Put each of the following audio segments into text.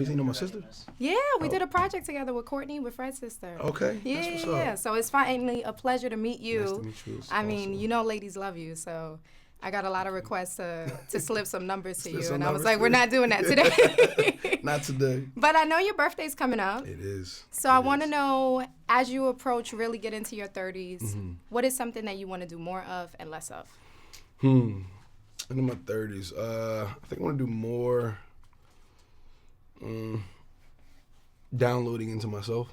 You know my sister? Yeah, we did a project together with Courtney, with Fred's sister. Okay. Yeah, That's what's up. So it's finally a pleasure to meet you. Nice to meet you. I mean, you know, ladies love you, so I got a lot of requests to slip some numbers to you, and I was like, we're not doing that today. Not today. But I know your birthday's coming up. It is. So I want to know, as you approach really get into your 30s, what is something that you want to do more of and less of? Into my 30s, I think I want to do more downloading into myself.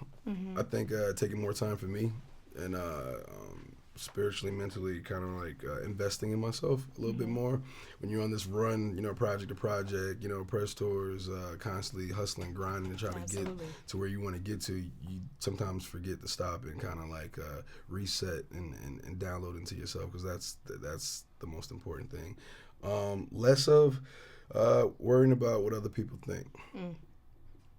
I think taking more time for me and spiritually, mentally, kind of like investing in myself a little bit more. When you're on this run, you know, project to project, you know, press tours, constantly hustling, grinding to try to get to where you want to get to, you sometimes forget to stop and kind of like reset and download into yourself, because that's the most important thing. Less of worrying about what other people think.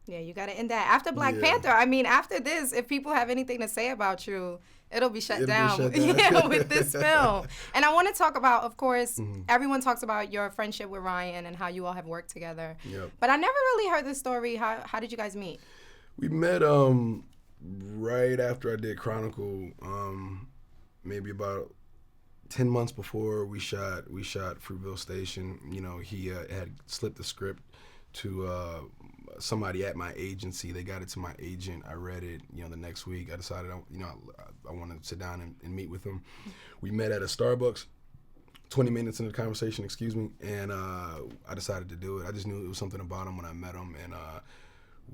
Yeah, you got to end that. After Black Panther, I mean, after this, if people have anything to say about you, it'll be shut down. Yeah, with this film. And I want to talk about, of course, everyone talks about your friendship with Ryan and how you all have worked together. Yep. But I never really heard this story. How did you guys meet? We met right after I did Chronicle, maybe about 10 months before we shot Fruitville Station. You know, he had slipped the script to somebody at my agency. They got it to my agent. I read it. You know, the next week I decided, I wanted to sit down and meet with him. We met at a Starbucks, 20 minutes into the conversation, and I decided to do it. I just knew it was something about him when I met him, and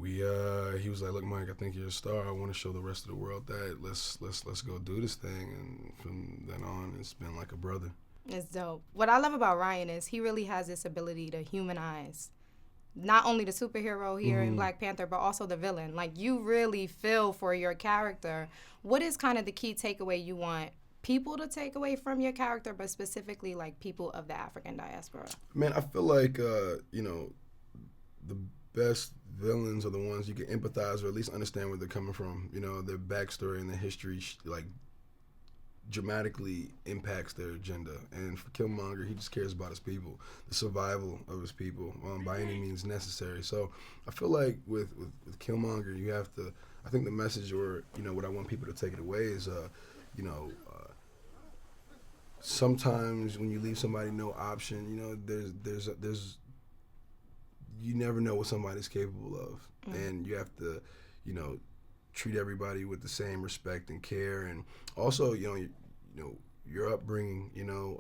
he was like, "Look, Mike, I think you're a star. I want to show the rest of the world that. Let's go do this thing." And from then on, it's been like a brother. It's dope. What I love about Ryan is he really has this ability to humanize not only the superhero here in Black Panther, but also the villain. Like, you really feel for your character. What is kind of the key takeaway you want people to take away from your character, but specifically like people of the African diaspora? Man, I feel like the best villains are the ones you can empathize or at least understand where they're coming from. You know, their backstory and their history dramatically impacts their agenda. And for Killmonger, he just cares about his people, the survival of his people, by any means necessary. So I feel like with Killmonger, you have to, I think the message, or, you know, what I want people to take it away is, sometimes when you leave somebody no option, you know, there's you never know what somebody's capable of. And you have to, you know, treat everybody with the same respect and care, and also, you know, your upbringing, you know,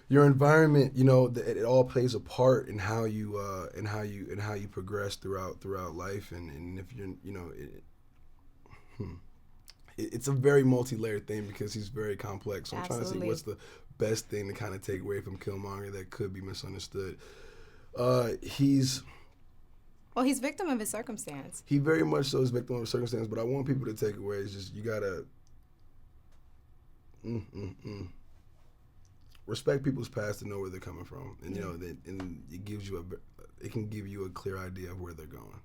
your environment, you know, it all plays a part in how you progress throughout life, and if you're, you know, it's a very multi-layered thing because he's very complex. So I'm trying to see what's the best thing to kind of take away from Killmonger that could be misunderstood. He's victim of his circumstance. He very much so is victim of his circumstance, but I want people to take away is just, you gotta respect people's past to know where they're coming from, and you know, and it can give you a clear idea of where they're going.